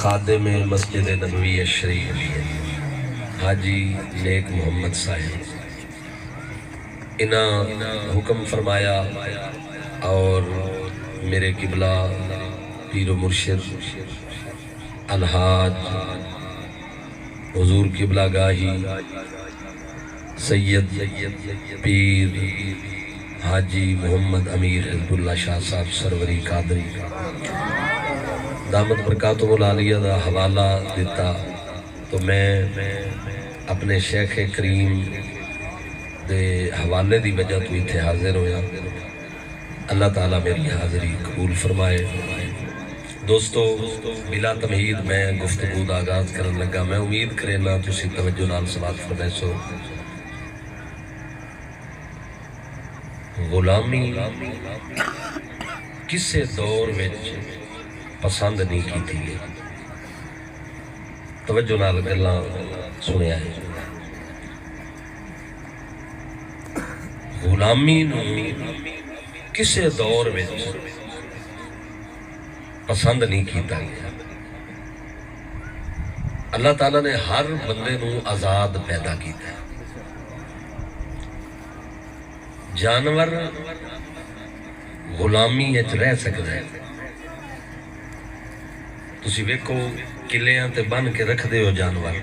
خادم مسجد نبوی شریف حاجی نیک محمد صاحب انہاں حکم فرمایا اور میرے قبلہ پیر و مرشد الحاج حضور قبلہ گاہی سید پیر حاجی محمد امیر حزب اللہ شاہ صاحب سروری قادری دامت برکاتہ العالیہ دا حوالہ دیتا تو میں اپنے شیخ کریم دے حوالے دی وجہ تو اتھے حاضر ہویا۔ اللہ تعالیٰ میری حاضری قبول فرمائے۔ دوستو بلا تمہید میں گفتگو دا آغاز کرن لگا، میں امید کرینا تسی توجہ نال سماعت فرمائے سو۔ غلامی کسے دور وچ پسند نہیں کی تھی، توجہ نال گلاں سنیا ہے۔ غلامی نو کسے دور وچ پسند نہیں کیتا گیا۔ اللہ تعالیٰ نے ہر بندے نو آزاد پیدا کیتا ہے۔ جانور غلامی وچ رہ سکتا ہے، تسی ویکھو قلعیاں تے بن کے رکھ دے ہو، جانور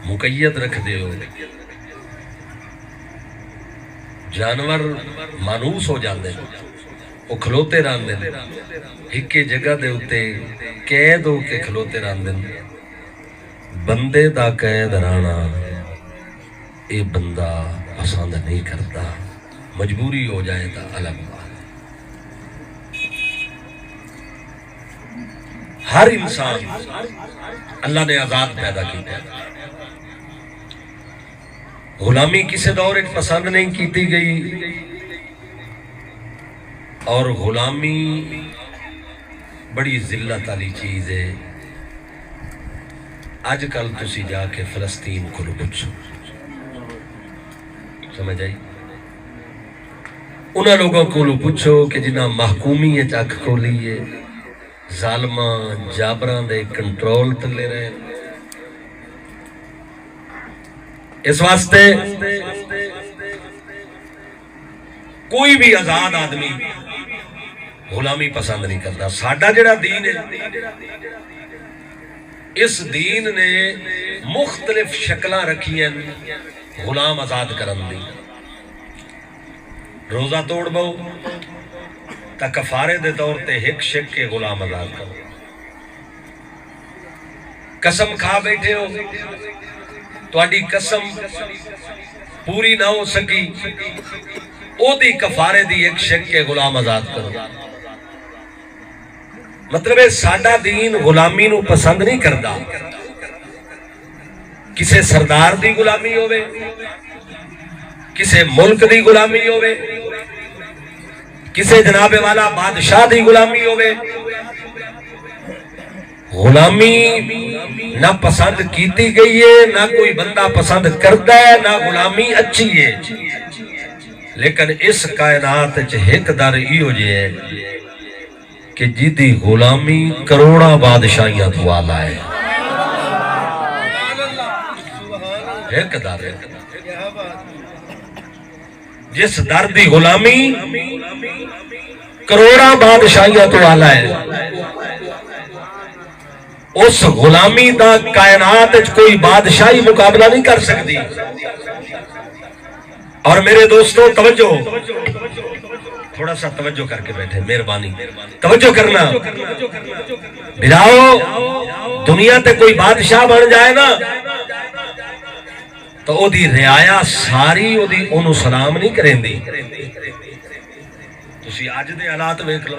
مقید رکھ دے ہو، جانور مانوس ہو جاندے، وہ کھلوتے رہندے، ایک جگہ دے اتے قید ہو کے کھلوتے رہندے۔ بندے دا قید رہنا اے بندہ پسند نہیں کرتا، مجبوری ہو جائے تا الگ بات۔ ہر انسان اللہ نے آزاد پیدا کیا، غلامی کسی دور ایک پسند نہیں کیتی گئی، اور غلامی بڑی ذلت والی چیز ہے۔ آج کل تسی جا کے فلسطین کو پوچھو، سمجھ آئی؟ انہاں لوگوں کو پوچھو کہ جنہاں محکومی اکھ کھولی ہے، ظالماں جابراں دے کنٹرول تلے رہے، اس واسطے کوئی بھی آزاد آدمی غلامی پسند نہیں کرتا۔ ساڈا جڑا دین ہے، اس دین نے مختلف شکلاں رکھی ہیں غلام آزاد کرن دی۔ روزہ توڑ بو تا کفارے دے طور تے ہک شک کے غلام آزاد کرو، قسم کھا بیٹھے ہو، تواڈی قسم پوری نہ ہو سکی، او دی کفارے دی ایک شک کے غلام آزاد کرو۔ مطلب ہے ساڈا دین غلامی نو پسند نہیں کردا۔ کسے سردار دی غلامی ہوئے، کسے ملک دی غلامی ہوئے، کسے جناب والا بادشاہ دی غلامی ہوئے، غلامی نہ پسند کیتی گئی ہے، نہ کوئی بندہ پسند کرتا ہے، نہ غلامی اچھی ہے۔ لیکن اس کائنات ایک در ہی ہو جائے کہ جیدی غلامی کروڑا بادشاہیاں تو آلہ ہے۔ ایک در ہے جس در دی غلامی کروڑا بادشاہیاں تو آلہ ہے، اس غلامی دا کائنات کوئی بادشاہی مقابلہ نہیں کر سکتی۔ اور میرے دوستو توجہ، تھوڑا سا توجہ کر کے بیٹھے، مہربانی توجہ کرنا۔ بھراؤ دنیا تے کوئی بادشاہ بن جائے نا تو او دی رعایا ساری او دی انہوں سلام نہیں کریں دی۔ تسی آج دے حالات ویکھ لو،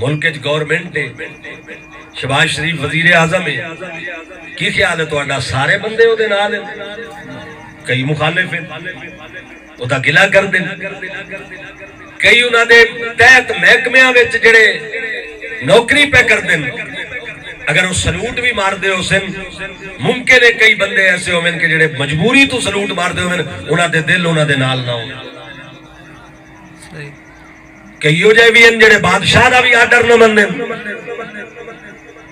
ملک گورنمنٹ ہے، شہباز شریف وزیر اعظم ہے، کی خیال ہے تہاڈا سارے بندے او دے نال ہیں؟ کئی مخالف ہیں، او دا گلہ کر دیں، کئی انہاں دے تحت محکمیاں وچ جڑے نوکری پہ کر دیں، اگر وہ سلوٹ بھی مار دے ہو سن، ممکن ہے کئی بندے ایسے ہو کہ جڑے مجبوری تو سلوٹ مار دے ہو، انہاں دے دل انہاں دے نال نہ ہو۔ کئی ہو جائے بھی ہیں جڑے بادشاہ دا بھی آرڈر نہ مندے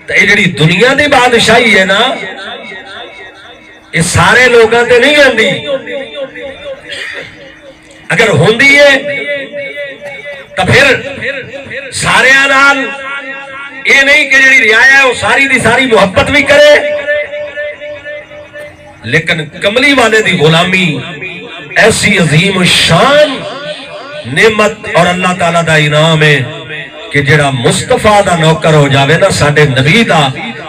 تو یہ جڑی دنیا دی بادشاہی ہے نا یہ سارے لوگاں تے نہیں ہوندی اگر ہوندی ہے تو پھر سارے نال یہ نہیں کہ جڑی رعایا ہے وہ ساری دی ساری محبت بھی کرے لیکن کملی والے دی غلامی ایسی عظیم شان نعمت اور اللہ تعالیٰ دا انعام ہے کہ جڑا مصطفیٰ دا نوکر ہو جاوے نا ساڈے نبی دا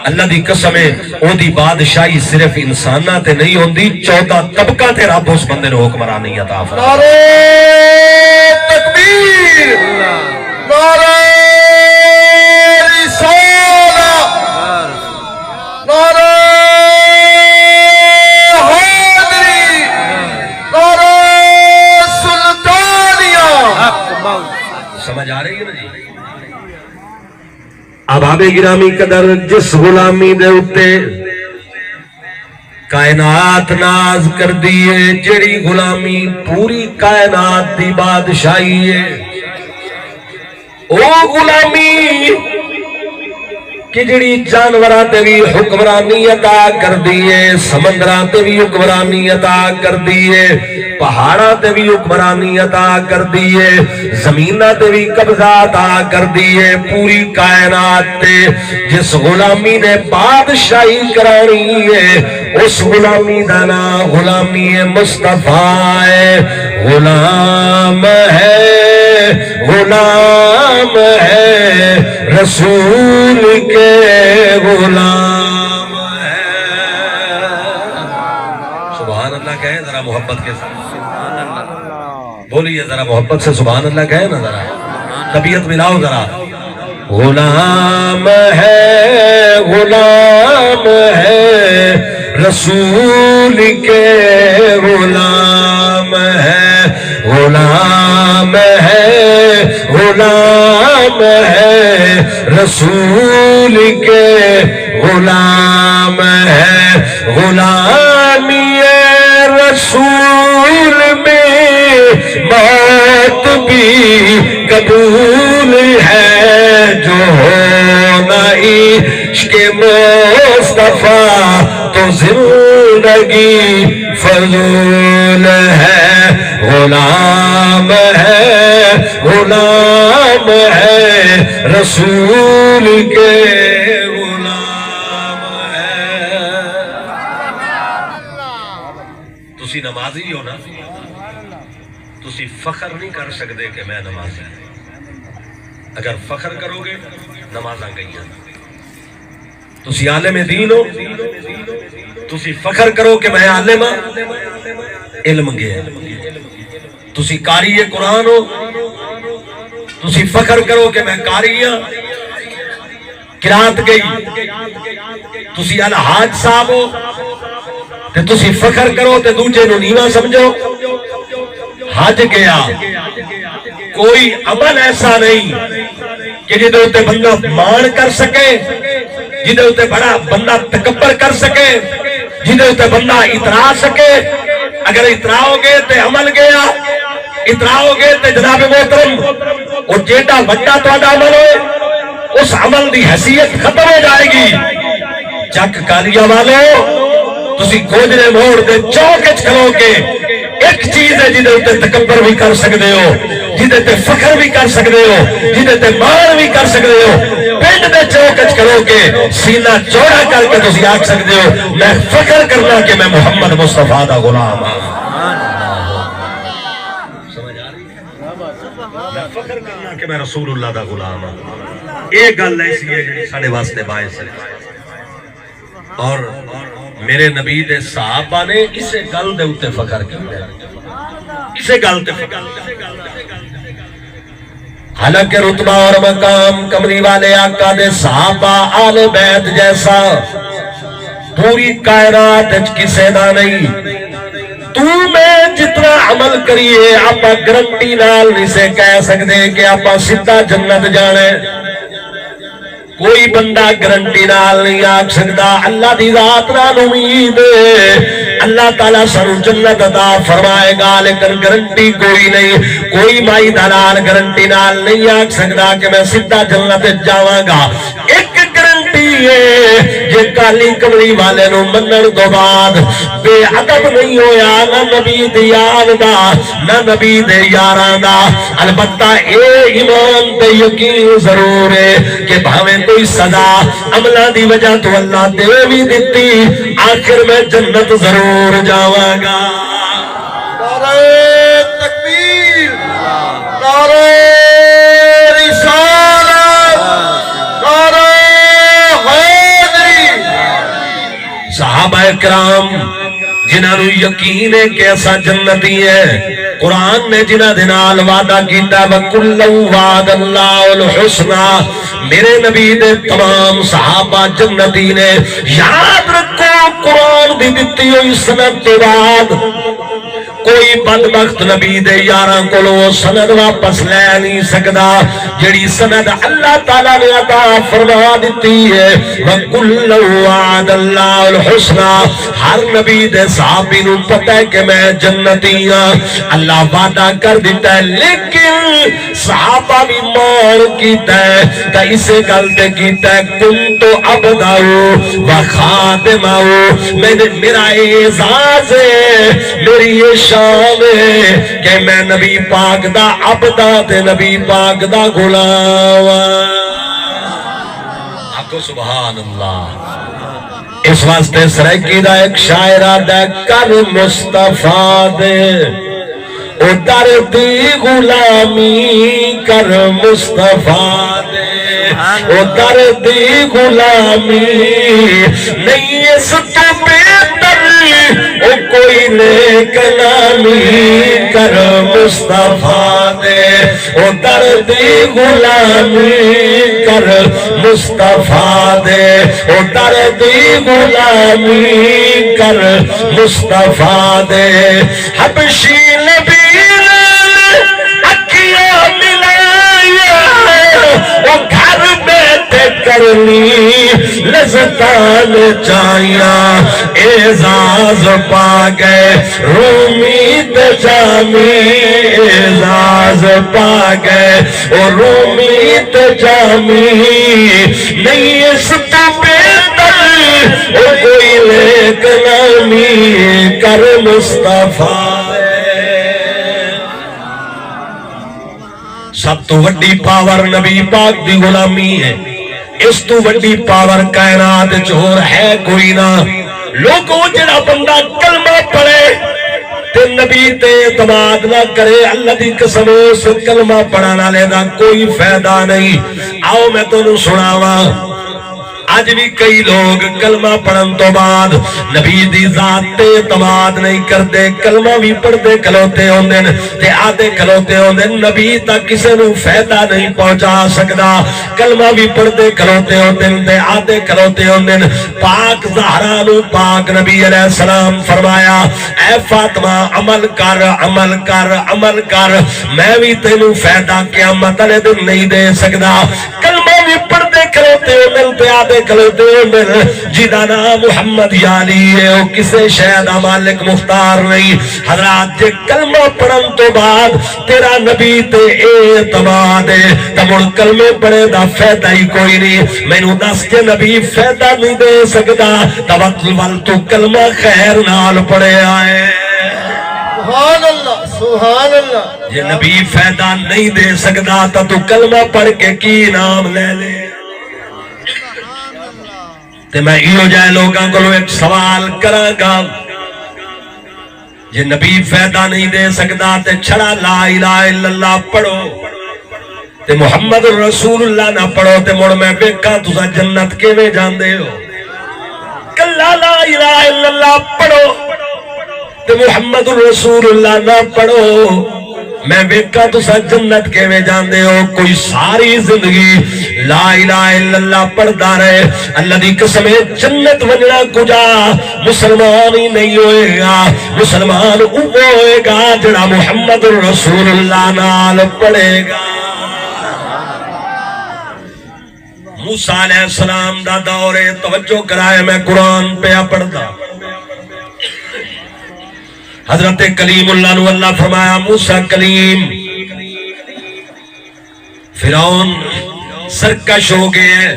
اللہ دی قسم ہے او دی بادشاہی صرف انساناں تے نہیں ہوندی 14 طبقہ تے رب اس بندے نو حکمرانی عطا فرمائے نعرہ تکبیر نعرہ رسالہ نعرہ حیدری نعرہ سلطانیہ سمجھ آ رہی ہے نا جی احباب گرامی قدر جس غلامی دے اتے کائنات ناز کر دیئے جڑی غلامی پوری کائنات دی بادشاہی ہے او غلامی کہ جڑی جانوراں تے بھی حکمرانی عطا کر دیئے سمندراں تے بھی حکمرانی عطا کر دیئے پہاڑاں تے بھی حکمرانی عطا کر دیئے زمیناں تے بھی قبضہ عطا کر دیئے پوری کائنات تے جس غلامی نے بادشاہی کرانی ہے اس غلامی دا نام غلامی مصطفیٰ ہے غلام ہے غلام ہے رسول کے غلام ہے سبحان اللہ کہے ذرا محبت کے ساتھ بولیے ذرا محبت سے سبحان اللہ کہے نا ذرا طبیعت ملاؤ ذرا غلام ہے غلام ہے رسول کے غلام ہے غلام ہے غلام ہے رسول کے غلام ہے غلامی رسول میں موت بھی قبول ہے جو ہونا عشق مصطفیٰ تو زندگی فضول ہے غلام ہے غلام ہے رسول کے غلام ہے تسی نمازی ہو نا تسی فخر نہیں کر سکتے کہ میں نمازی اگر فخر کرو گے نمازاں گئیاں تسی عالم دین ہو تسی فخر کرو کہ میں عالم ہاں علم گیا تسی قاری قرآن ہو تسی فخر کرو کہ میں قاری ہاں قرات گئی تسی الحاج صاحب ہو تے تسی فخر کرو تے دوجے نو نیواں سمجھو حج گیا کوئی عمل ایسا نہیں کہ جدے اتے بندہ مان کر سکے جدے اتے بڑا بندہ تکبر کر سکے جدے اتے بندہ اترا سکے اگر اتراؤ گے تے عمل گیا اتراؤ گے تے جناب محترم اور جیٹا بڑا تہاڈا عمل ہوئے اس عمل دی حیثیت ختم ہو جائے گی چک کالیا والو تسی گوجرے موڑ دے چوک وچ کھلو کے ایک چیز ہے جدے اتے تکبر بھی کر سکتے ہو جدے تے فخر بھی کر سکتے ہو جدے تے مان بھی کر سکتے ہو پنڈ دے چوک وچ کھلو کے سینہ چوڑا کر کے تسی آکھ سکتے ہو میں فخر کرنا کہ میں محمد مصطفیٰ دا غلام ہوں سمجھ آ رہی ہے میں فخر کرنا کہ میں رسول اللہ دا غلام ہوں ایک گل ایسی ہے جڑی ساڈے واسطے باعث ہے اور میرے نبی دے صحابہ نے اسے گل دے اتے فخر کیا اسے گل تے فخر حالانکہ رتبہ اور مقام کمری والے آقا دے صحابہ آل بیت جیسا پوری کائنات کسے دا نہیں تو میں جتنا عمل کریے آپ گرنٹی نال نہیں سے کہہ سکتے کہ آپ سیدھا جنت جانے کوئی بندہ گرنٹی نال نہیں آکھ سکتا اللہ دی ذات نال امید اللہ تعالیٰ سانو جنت عطا فرمائے گا، لیکن گارنٹی کوئی نہیں، کوئی مائی دلال گارنٹی نال نہیں آکھ سکدا کہ میں سیدھا جنت جاواں گا۔ ایک گارنٹی ہے، جے کالی کملی والے نو منن تو بعد بے ادب نہیں ہویا نہ نبی دی یاد دا نہ نبی دے یاراں دا، البتہ اے ایمان تے یقین ضرور ہے کہ بھاویں کوئی سزا عملہ دی وجہ تو اللہ دے بھی دتی، آخر میں جنت ضرور جاواں گا۔ نعرہ تکبیر، نعرہ رسالت، نعرہ حیدری۔ صحابہ کرام جنہاں نو یقین ہے کہ ایسا جنتی ہے، قرآن نے جنہ دنال وعدہ کیتا وَكُلًّا وَعَدَ اللَّهُ الْحُسْنَى، میرے نبی دے تمام صحابہ جنتی نے۔ یاد رکھو قرآن دی دتی ہوئی سند کے بعد کوئی بدبخت نبی دے یاراں کولو سند واپس لے نہیں سکدا، جڑی سند اللہ تعالیٰ نے عطا فرما دیتی ہے وَكُلًّا وَعَدَ اللَّهُ الْحُسْنَى، ہر نبی دے صحابی نو پتہ ہے کہ میں جنتی ہاں، اللہ وعدہ کر دیتا ہے، لیکن صحابہ بھی مان کیتا ہے تا اسے گلتے کیتا ہے کنتو عبدہو وخادمہو، میرا اعزاز ہے، میری یہ شان ہے کہ میں نبی پاک دا عبدہ تے نبی پاک دا غلام۔ آپ کو سبحان اللہ۔ اس واسطے سرائکی دا ایک شاعرہ دے کر مصطفیٰ دے او دردی غلامی کر مصطفیٰ دے، او دردی غلامی نہیں اس تو بہتر او کوئی نیک نامی کر مصطفیٰ دے، او دردی غلامی کر مصطفیٰ دے، او دردی غلامی کر مصطفیٰ دے۔ حبشی نبی اکھیاں ملایا وہ گھر بیٹھے کرنی لذتان چاہیاں، اعزاز پا گئے رومی تجامی، اعزاز پا گئے اور رومی تجامی نہیں اس تو بہتر او کوئی لیک نامی کر مصطفیٰ۔ سب تو وڈی پاور نبی پاک دی غلامی ہے، اس تو وڈی پاور کائنات چور ہے کوئی نہ۔ لوگوں جڑا بندہ کلمہ پڑھے تے نبی تے اعتماد نہ کرے، اللہ دی قسم اس کلمہ پڑھانا لینا کوئی فائدہ نہیں۔ آؤ میں تمہیں سناواں، آج بھی کئی لوگ کلمہ پڑھن تو بعد نبی دی ذات تے اعتماد نہیں کرتے، کلمہ بھی پڑھتے کھلوتے ہوندے تے آدھے کھلوتے ہوندے، نبی تک کسے نو فائدہ نہیں پہنچا سکدا، کلمہ بھی پڑھتے کھلوتے ہوندے تے آدھے کھلوتے ہوندے۔ پاک زہرا نو پاک نبی علیہ السلام فرمایا اے فاطمہ عمل کر عمل کر عمل کر، میں بھی تینوں فائدہ قیامت والے دن نہیں دے سکدا۔ کلمہ بھی پڑھتے کھلوتے ہوندے تے آدھے کھلوتے ہوندے، جیدہ نام محمد یعنی ہے وہ کسے شہدہ مالک مختار نہیں۔ حضرات جے کلمہ پڑھن تو بعد تیرا نبی تے اعتماد ہے تمہر کلمے پڑھے دا فائدہ ہی کوئی نہیں۔ میں نو دس کے نبی فائدہ نہیں دے سکتا، توکل وال تو کلمہ خیر نال پڑھے آئے۔ سبحان اللہ، سبحان اللہ۔ یہ نبی فائدہ نہیں دے سکتا تو کلمہ پڑھ کے کی نام لے لے۔ تے میں ایو جائے لوگاں کو ایک سوال کراں گا، یہ نبی فائدہ نہیں دے سکتا تے چھڑا لا الہ الا اللہ پڑھو تے محمد رسول اللہ نہ پڑھو تے مڑ میں ویکھاں تساں جنت کیویں جاندے ہو۔ کلا لا الہ الا اللہ پڑھو تے محمد رسول اللہ نہ پڑھو، میں ویکھاں تساں جنت کیویں جاندے ہو۔ کوئی ساری زندگی لا الہ الا اللہ پڑھدا رہے، اللہ دی قسم جنت ونجنا کجا مسلمان ہی نہیں ہوئے گا۔ مسلمان وہ ہوئے گا جڑا محمد رسول اللہ نال پڑھے گا۔ موسیٰ علیہ السلام دا دور توجہ کرائے، میں قرآن پہ پڑھدا حضرت کلیم اللہ نو اللہ فرمایا موسیٰ کلیم فرعون سرکش ہو گئے ہیں،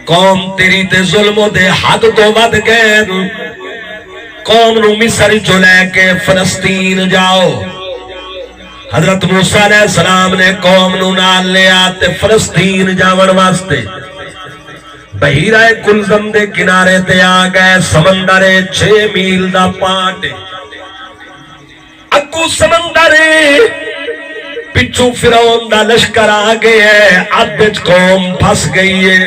قوم تیری تے ظلم دے حد تو ود گئے، قوم نو مصر چو لے کے فلسطین جاؤ۔ حضرت موسیٰ علیہ السلام نے قوم نو نال لیا تے فلسطین جاون واسطے بحیرہ کلزم دے کنارے تے آ گئے، سمندر 6 میل دا پاٹ، اگو سمندر پچھو فرعون دا لشکر آ گئے ہے، ادھ قوم پھس گئی ہے،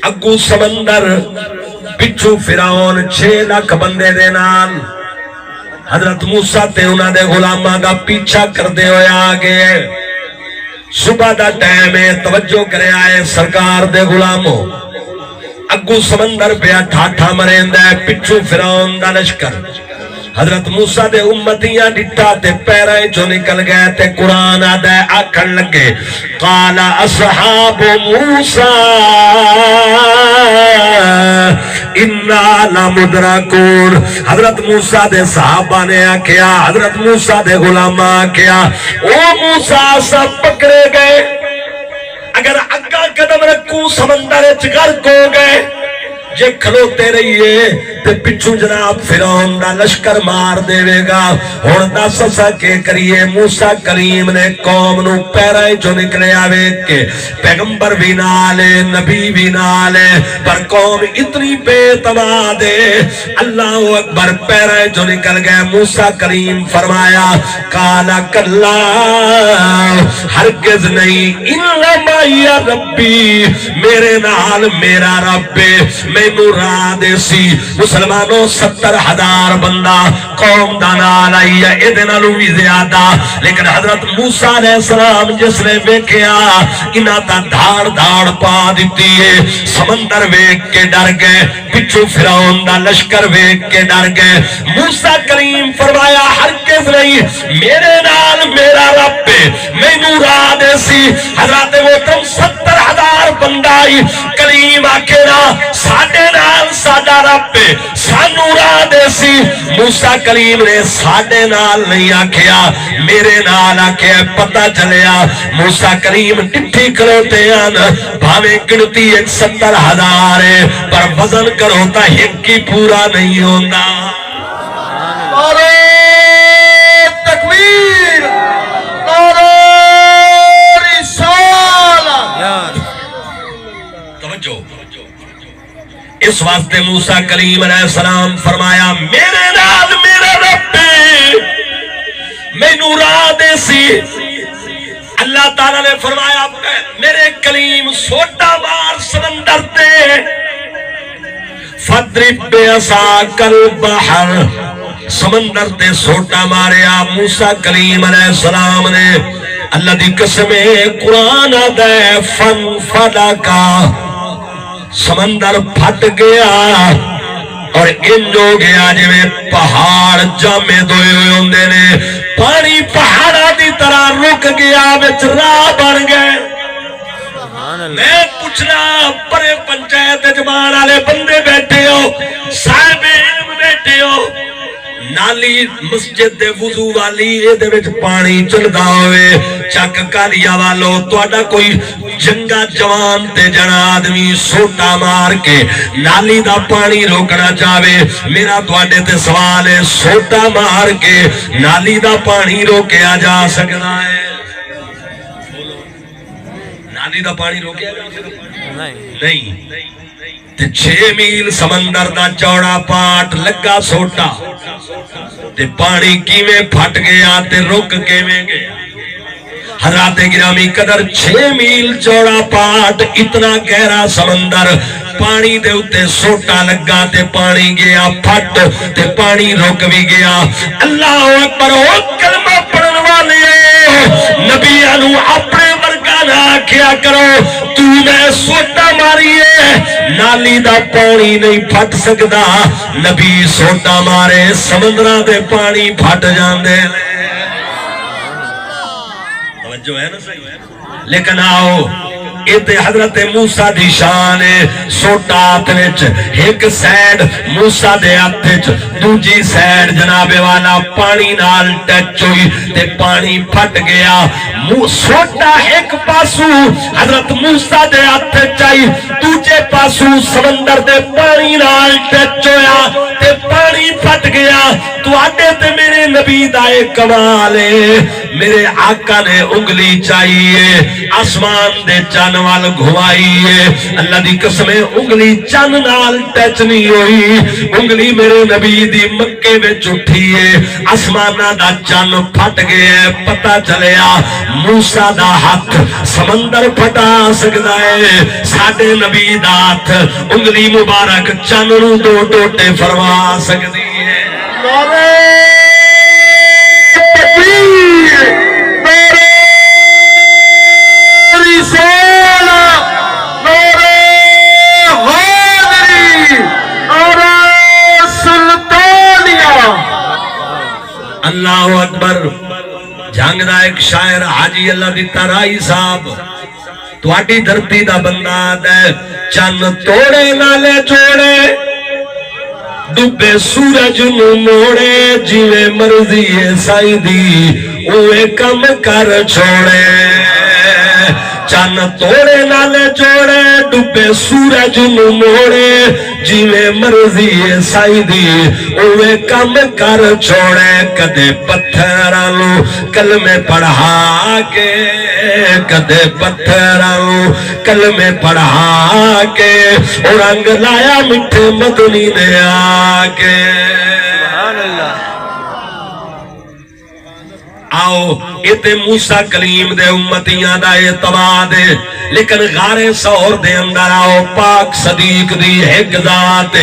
اگو سمندر پچھو فرعون 6 لاکھ بندے دے نال۔ حضرت موسیٰ تے انہاں دے غلاماں دا پیچھا کردے ہوئے آگے، صبح دا ٹائم ہے، توجہ کرے آئے سرکار دے غلاموں، اگو سمندر پہ ٹھاٹھا مرین دے، پچھو فرعون دا لشکر۔ حضرت موسیٰ دے امتیاں ڈٹا تے پیرائیں جو نکل گئے تے قرآن آدھے آکھن لگے قال اصحاب موسیٰ انا لمدرکون۔ حضرت موسیٰ دے صحابہ نے آکھیا، حضرت موسیٰ دے غلامہ آکھیا او موسیٰ سب پکڑے گئے، اگر اگا قدم رکھوں سمندر غرق ہو گئے، جے کھلوتے رہیے تے پچھو جناب فرعون دا لشکر مار دے گا۔ ہن دس اساں کے کریے؟ موسیٰ کریم نے قوم نو پیرائیں جو نکلے آوے کہ پیغمبر بھی نالے نبی بھی نالے، پر قوم اتنی بے تباہ دے، اللہ اکبر، پیرائیں جو نکل گئے۔ موسیٰ کریم فرمایا کالا کلا ہرگز نہیں، انما یا ربی، میرے نال میرا رب مینوں راہ دے سی۔ مسلمانوں 70,000 بندہ قوم دا نال آئی ہے، اے دے نالوں بھی زیادہ، لیکن حضرت موسیٰ علیہ السلام جس نے ویکھیا انہاں دا دھاڑ دھاڑ پا دیتی ہے، سمندر ویکھ کے ڈر گئے، پچھو فرعون دا لشکر ویکھ کے ڈر گئے۔ موسیٰ کریم فرمایا ہرگز نہیں، میرے نال میرا رب مینوں راہ دے سی۔ حضرت محترم 70,000 بندہ آئی، کریم آکھے نا ساڈے نال ساڈا رب سانو راہ دے سی۔ موسیٰ کریم نے ساڈے نال نہیں آکھیا، میرے نال آکھیا۔ پتہ چلیا موسیٰ کریم ڈٹھی کھلوتے ہیں، بھاویں گنتی 70,000 ہے، پر وزن کرو تا ایک ہی پورا نہیں ہوندا۔ نعرہ تکبیر، نعرہ رسالت۔ توجہ، اس واسطے موسیٰ کریم علیہ السلام فرمایا میرے نال میرا رب مینوں راہ دے سی۔ اللہ تعالیٰ نے فرمایا میرے کلیم سوٹا مار سمندر تے، فَضْرِبْ بِعَصَاكَ الْبَحْرَ، سمندر تے سوٹا ماریا موسیٰ کریم علیہ السلام نے۔ اللہ دی قسم قرآن دے فَانْفَلَقَ، سمندر پھٹ گیا اور انج ہو گیا جویں پہاڑ جامے دوئے ہوئے ہوندے نے، پانی پہاڑا دی طرح رک گیا، وچ راہ بن گئے۔ میں پوچھنا پرے پنچایت جمان والے بندے بیٹھے ہو، صاحب علم بیٹھے ہو، نالی مسجد دے وضو والی اے دے وچ پانی چلدا ہوئے، چک کالیا والو تہاڈا کوئی جنگا جوان تے جنا آدمی سوٹا مار کے نالی دا پانی روکنا چاہے، میرا تہاڈے تے سوال ہے سوٹا مار کے نالی دا پانی روکیا جا سکدا ہے؟ نالی دا پانی روکیا جا سکدا نہیں۔ تے 6 میل سمندر دا چوڑا پاٹ لگا سوٹا تے پانی کیویں پھٹ گیا تے رک کیویں گیا؟ حضرات گرامی قدر 6 میل چوڑا پاٹ، اتنا گہرا سمندر، پانی دے اتے سوٹا لگا تے پانی گیا پھٹ تے پانی رک بھی گیا۔ اللہ اکبر، او کلمہ پڑھن والے نبیاں نو اپنے ورگا نہ آکھیا کرو، تو میں سوٹا ماریے نالی دا پانی نہیں پھٹ سکدا، نبی سوٹا مارے سمندراں دے پانی پھٹ جاندے نے۔ توجہ ہے نا صحیح؟ لیکن آؤ تے حضرت موسیٰ دی شان ہے سوٹا ہاتھ وچ ایک سائیڈ موسیٰ دے ہاتھ وچ دوجی سائیڈ جناب والا پانی نال ٹچ ہوئی تے پانی پھٹ گیا سوٹا ایک پاسو حضرت موسیٰ دے ہاتھ چائی دوجے پاسو سمندر دے پانی نال ٹچ ہویا تے پانی پھٹ گیا تو آٹے تے میرے نبی دائے کمال ہے میرے آقا نے انگلی چاہیے آسمان دے چان وال گھوائیے اللہ دی قسمیں انگلی چان نال ٹچ نہیں ہوئی انگلی میرے نبی دی مکے میں اٹھیے آسمانہ دا چان پھٹ گئے پتہ چلیا موسیٰ دا ہاتھ سمندر پھٹا سکتا ہے ساڑھے نبی دا ہاتھ انگلی مبارک چان نو دو ٹوٹے فرما سکتی ہے نعرہ تکبیر نعرہ رسالت نعرہ حیدری نعرہ سلطانیہ اللہ اکبر جنگ دا ایک شاعر حاجی اللہ دی ترائی صاحب تواڈی دھرتی دا بندہ دے چن توڑے نالے جوڑے ڈبے سورج نو موڑے جیوے مرضی سائی دی اوے کم کر چھوڑے چن توڑے نالے جوڑے ڈبے سورج نو موڑے جیوے مرضی سائی دی اوے کم کر چھوڑے کدے پتھرانو کلمے پڑھا کے کدے پتھرانو کلمے پڑھا کے اور رنگ لایا مٹھے مدنی نے آکے سبحان اللہ آؤ اتے موسیٰ کلیم دے امتیاں دا اعتماد ہے لیکن غار سور دے اندر آؤ پاک صدیق دی ایک ذات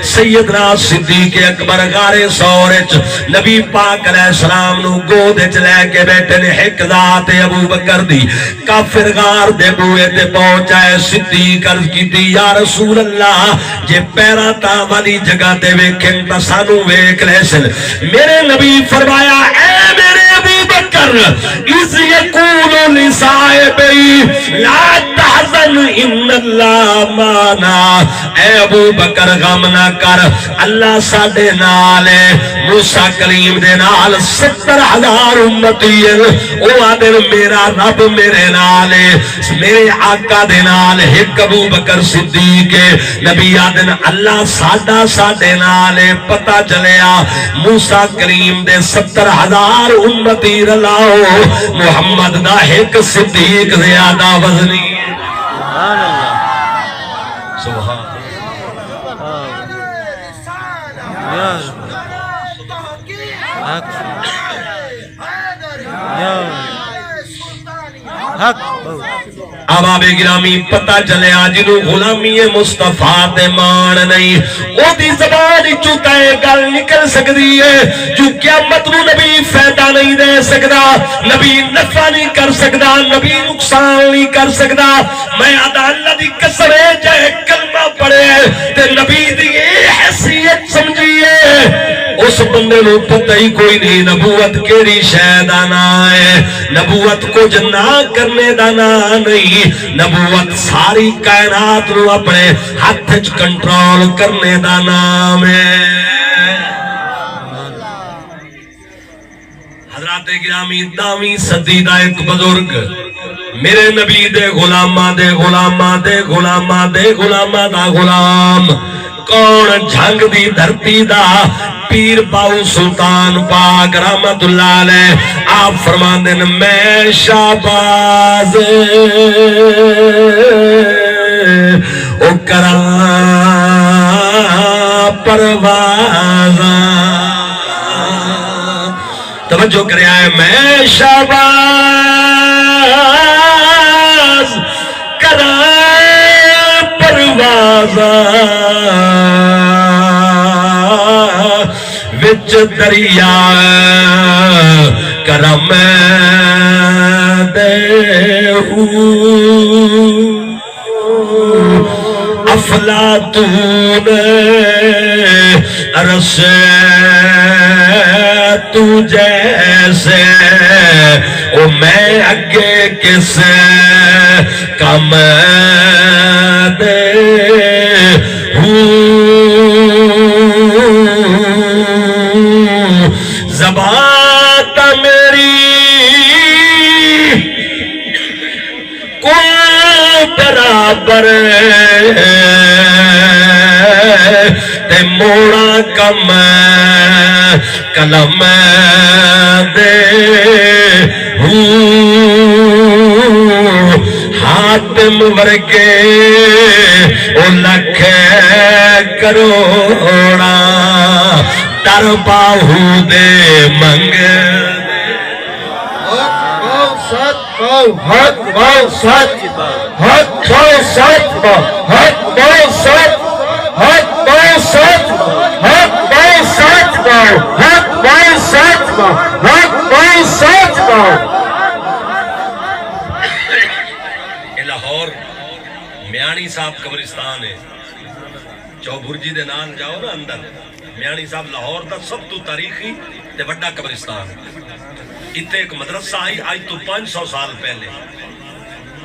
سیدنا صدیق اکبر غار سورچ نبی پاک علیہ السلام نو گودچ لے کے بیٹھے نے ایک ذات ابو بکر دی کافر غار دے بوئے تے پہنچائے صدیق عرض کی دی یا رسول اللہ جے پیرا تا والی جگہ تے ویکھن تا سانو ویکھ لیسن میرے نبی فرمایا اے میرے ابو بکر اس یقول لصاحبی لا تحزن ان اللہ مانا اے ابو بکر غم نہ کر اللہ ساڑے نالے موسیٰ کلیم دے نال 70,000 امتی او آدھر میرا رب میرے نالے میرے آقا دے نال ایک ابو بکر صدیق نبی آدھر اللہ ساڑے نالے پتہ چلیا موسیٰ کلیم دے 70,000 امتی رلاؤ محمد دا ایک صدیق زیادہ وزنی سبحان اللہ سبحان عوام گرامی پتہ چلے جنو غلامی مصطفیٰ تے مان نہیں او دی زبان چوتا ہے گل نکل سکتی ہے جو قیامت نو نبی فائدہ نہیں دے سکتا نبی نفع نہیں کر سکتا نبی نقصان نہیں کر سکتا میں آدھا اللہ دی قسم ہے جائے کلمہ پڑھے تے نبی دی حیثیت سمجھئے اس بندے نو پتہ ہی کوئی نہیں نبوت کیڑی شے دا نام ہے نبوت کچھ نہ کرنے دا نام نہیں نبوت ساری کائنات نو اپنے ہاتھ وچ کنٹرول کرنے دا نام ہے حضرات گرامی 10ویں صدی دا ایک بزرگ میرے نبی دے غلاماں دے غلاماں دے غلاماں دے غلاماں دا غلام کون جھنگ دی دھرتی دا پیر باؤ سلطان پاک رحمت اللہ علیہ آپ فرمان دیں میں شاباز او کرا پروازاں توجہ کرے آئے میں شاباز کرا پروازاں وچ دریا کرم دے افلاطون رس تو جیسے او میں اگے کس کم دے زبان تا میری کوئی برابر تے موڑا کم کلم دے حاتم ورگے او لکھ کروڑا در باہو دے منگ حق بہو سچ حق بہو سچ حق بہو سچ حق بہو سچ حق بہو سچ حق بہو سچ حق بہو سچ لاہور میانی صاحب قبرستان ہے چوبرجی دے نال جاؤ نا اندر میانی صاحب لاہور دا سب تو تاریخی تے بڑا قبرستان اتنے ایک مدرسہ آئی آج تو 500 سال پہلے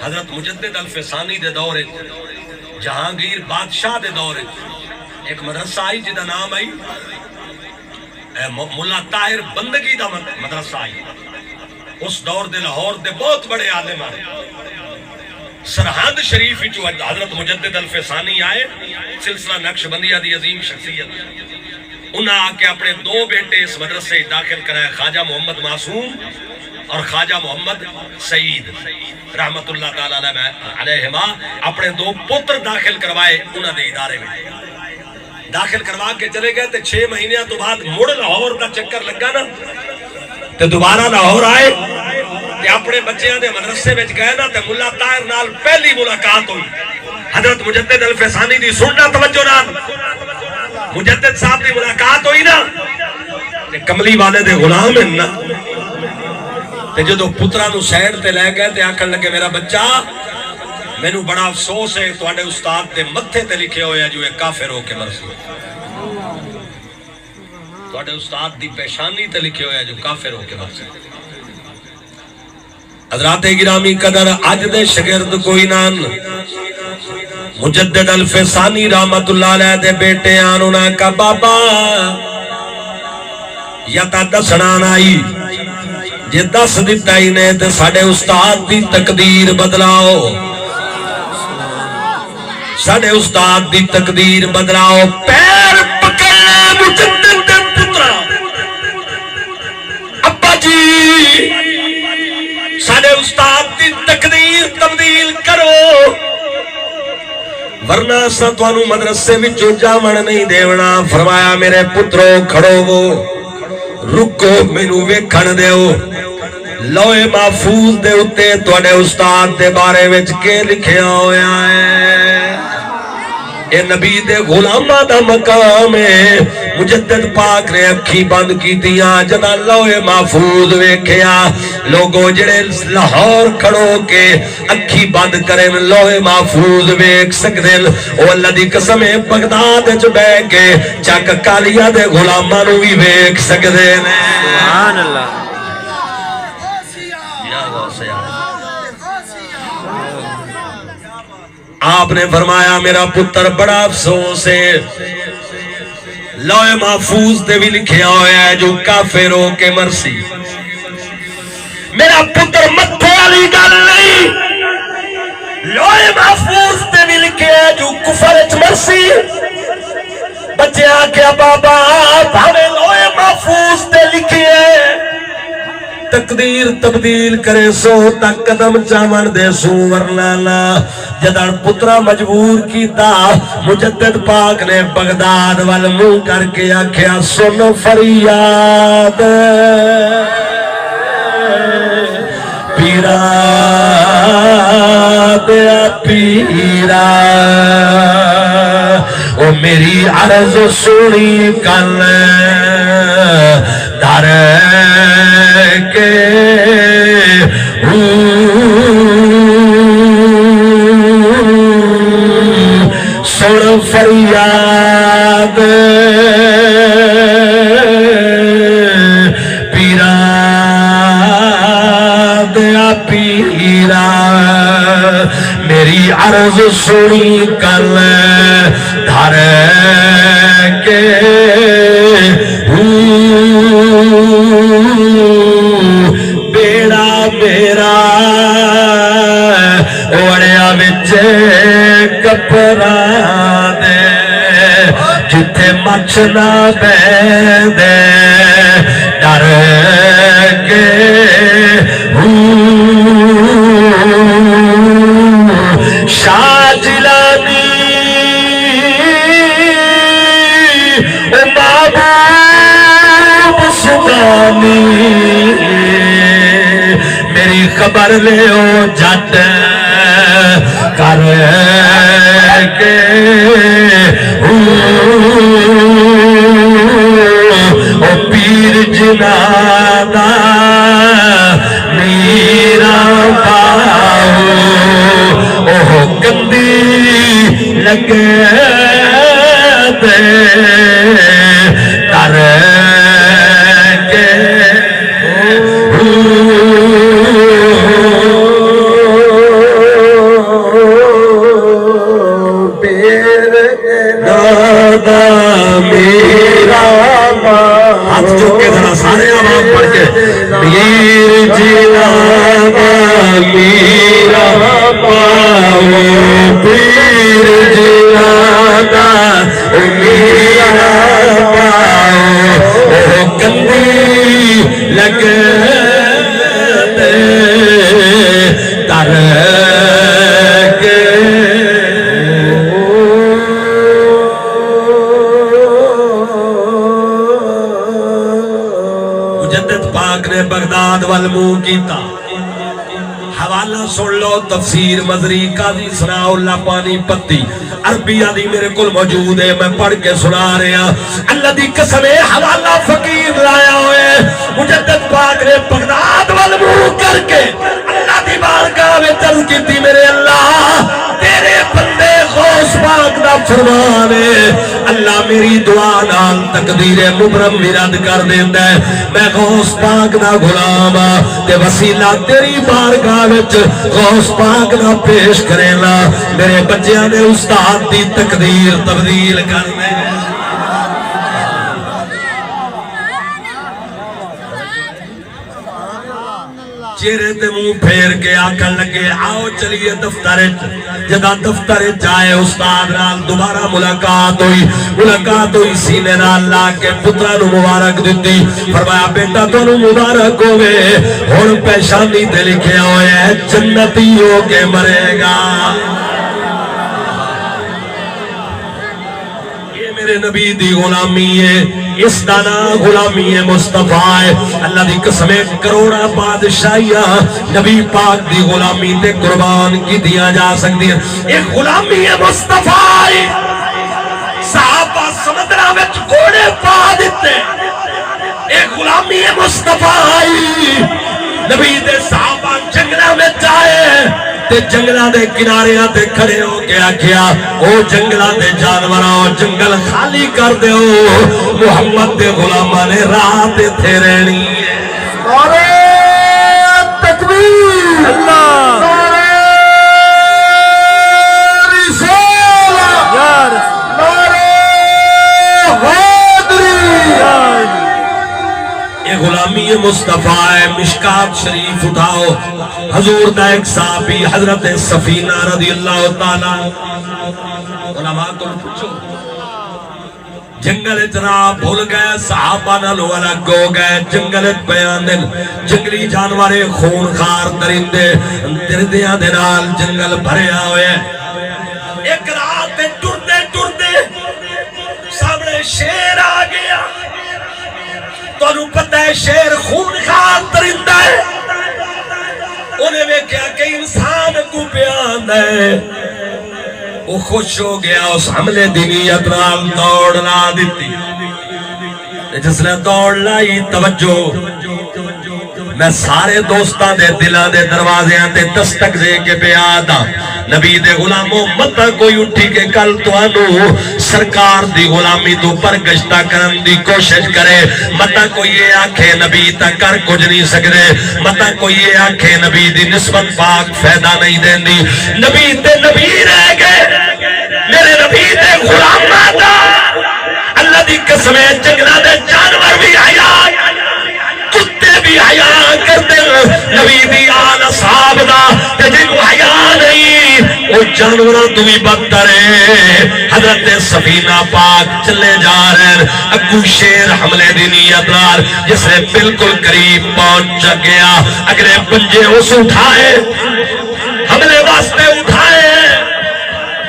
حضرت مجدد الفسانی دے دور جہانگیر بادشاہ دے دور ایک مدرسہ آئی جدا نام آئی ملا طاہر بندگی دا مدرسہ آئی اس دور دے لاہور دے بہت بڑے عالم آئے سرحد شریف جو حضرت مجدد الفسانی آئے سلسلہ نقش بندیہ دی عظیم شخصیت انہاں آ کے اپنے 2 بیٹے اس مدرسے داخل کرائے خواجہ محمد معصوم اور خواجہ محمد سعید رحمت اللہ تعالیٰ علیہما اپنے 2 پتر داخل کروائے انہاں دے ادارے میں داخل کروا کے چلے گئے تے 6 مہینے تو بعد مڑ لاہور دا چکر لگا نا تے دوبارہ لاہور آئے تے اپنے بچیاں دے مدرسے وچ گئے نا تے ملا طاہر نال پہلی ملاقات ہوئی حضرت مجدد الفسانی دی سننا توجہ نال مجدد صاحب دی ملاقات ہوئی نا تے کملی والے دے غلام ہیں نا تے جدو پترا نو سیڈ تے لے گئے تے آکھن لگے میرا بچہ مینوں بڑا افسوس ہے تواڈے استاد دے متھے تے لکھے ہوئے جو ایک کافر ہو کے مرسی تواڈے استاد دی پیشانی تے لکھے ہوئے جو کافر ہو کے مرسی حضرات گرامی قدر اج دے شاگرد کوئی نان مجدد الفسانی رحمت اللہ علیہ دے بیٹے آنونا کا بابا یا تا دسنا نائی جے دس دیتا ہی نے تے ساڑے استاد دی تقدیر بدلاؤ ساڑے استاد دی تقدیر بدلاؤ پیر پکڑے مجدد دے پترا ابا جی ساڑے استاد دی تقدیر تبدیل کرو ورنہ سا توانو مدرسے میں جو جامن نہیں دیونا فرمایا میرے پترو کھڑو وہ رکو مینو ویکھن دیو لوہے محفوظ دے اتے توڑے استاد دے بارے وچ کے لکھیا ہویا ہے اے نبی دے غلامہ دا مقام ہے مجدد پاک نے اکھی بند کی دیا جدا لوہے محفوظ ویکھیا لوگوں جڑے لاہور کھڑو کے اکھی بند کریں لوہے محفوظ ویکھ سکدے او اللہ دی قسم بغداد وچ بیٹھ کے چک کالیا دے غلاماں نو وی ویکھ سکدے نے سبحان اللہ آپ نے فرمایا میرا پتر بڑا افسوس ہے لوہے محفوظ دے بھی لکھیا ہویا ہے جو کافر ہو کے مرسی میرا پتر متھے والی گل نہیں لوہے محفوظ دے بھی لکھیا ہے جو کفر وچ مرسی بچے آکھیا بابا بھاوے لوہے محفوظ دے لکھیا ہے تقدیر تبدیل کرے سو تک قدم چاون دے سو ورنانا جدر پترا مجبور کیتا مجدد پاک نے بغداد وال منہ کر کے آکھیا سن فریاد پیرا دیا پیرا او میری عرض سنی کل در کے سن فریاد پیرا میرا میری عرض سنی کل دھر کے بیڑا میرا وڑیا وچ کپڑا دے جتھے مچھ نہ بیندے ڈر کے شاہ جیلانی محبوب سبحانی میری خبر لیو جٹ کر کے او پیر جنادا میرا باؤ او کندی لگے دے کر کے میرا ہاتھ چوک کے ذرا سارے آواز پڑھ کے پیر جنادا میرا باؤ پیر جنادا میرا باؤ کندی لگ تر کے مجدد پاک نے بغداد والمو کیتا حوالہ سن لو تفسیر مدری قاضی ثناء اللہ پانی پتی عربی آدھی میرے کل موجود ہے میں پڑھ کے سنا رہا اللہ دی قسم حوالہ فقیر لایا ہوئے مجدد پاک نے بغداد والمو کر کے اللہ دی بارگاہ میں عرض کی تھی میرے اللہ تیرے بندے غوث پاک دا فرمان ہے اللہ میری دعا نال تقدیر مبرم رد کر دیندہ ہے میں غوث پاک دا غلام تے وسیلہ تیری بارگاہ وچ غوث پاک دا پیش کرینا میرے بچیاں نے استاد دی تقدیر تبدیل کر دے چہرے تے منہ پھیر کے آکھن لگے آؤ چلیے دفتر جدا دفتر جائے استاد نال دوبارہ ملاقات ہوئی سینے نال لا کے پترا نو مبارک دیتی فرمایا بیٹا تو نو مبارک ہوئے ہن پیشانی تے لکھیا ہوئے ہے جنتی ہو کے مرے گا یہ میرے نبی دی غلامی ہے اس دانا غلامی مصطفیٰ ہے اللہ دی قسم کروڑا بادشاہیاں نبی پاک دی غلامی تے قربان کی دیا جا سکتی ہیں ایک غلامی مصطفیٰ صحابہ سمندرہ میں گھوڑے پا دیتے ایک غلامی مصطفیٰ نبی دے صحابہ جنگلہ میں جائے تے جنگلہ دے کنارے آتے کھڑے ہو کے آکھیا او جنگلہ دے جانوراں جنگل خالی کر دے ہو محمد دے غلامہ نے رات تھے رہنی ہے نعرہ تکبیر نعرہ رسالہ نعرہ حیدری یہ غلامی مصطفیٰ ہے مشکات شریف اٹھاؤ حضور دا ایک صحابی حضرت سفینہ رضی اللہ تعالیٰ علماء کو پوچھو جنگل اتنا بھول گئے صحابہ نالو الگ ہو گئے جنگل بیان دن جنگلی جانورے خون خار درندے دردیاں دنال جنگل بھرے آوے ایک رات ٹردے سامنے شیر آ گیا تو انہوں پتہ ہے شیر خون خار درندہ ہے انہیں میں کیا کہ انسان کو بیان ہے وہ خوش ہو گیا اس حملے دینی اترال دوڑ لا دیتی جس نے دوڑ لائی توجہ میں سارے دوستاں دے دلاں دے دروازیاں تے دستک دے کے پیا دا نبی دے غلاموں متا کوئی اٹھی کے کل توانو سرکار دی غلامی تو پرگشتہ کرن دی کوشش کرے متا کوئی یہ آنکھے نبی تک کر کچھ نہیں سکتے متا کوئی یہ آنکھے نبی دی نسبت پاک فیدہ نہیں دین دی نبی تے نبی رہ گئے میرے نبی تے غلامہ دا اللہ دی قسمیں جنگلہ دے جانور بھی حیا کتے بھی حیا کرتے نبی دی آل اصحاب دا تے جنو حیا نہیں وہ جانوروں تو بھی بدتر ہے حضرت سفینہ پاک چلے جا رہے ہیں اگو شیر حملے دی نیت نال جس نے بالکل قریب پہنچ گیا اگلے پنجے اس اٹھائے حملے واسطے اٹھائے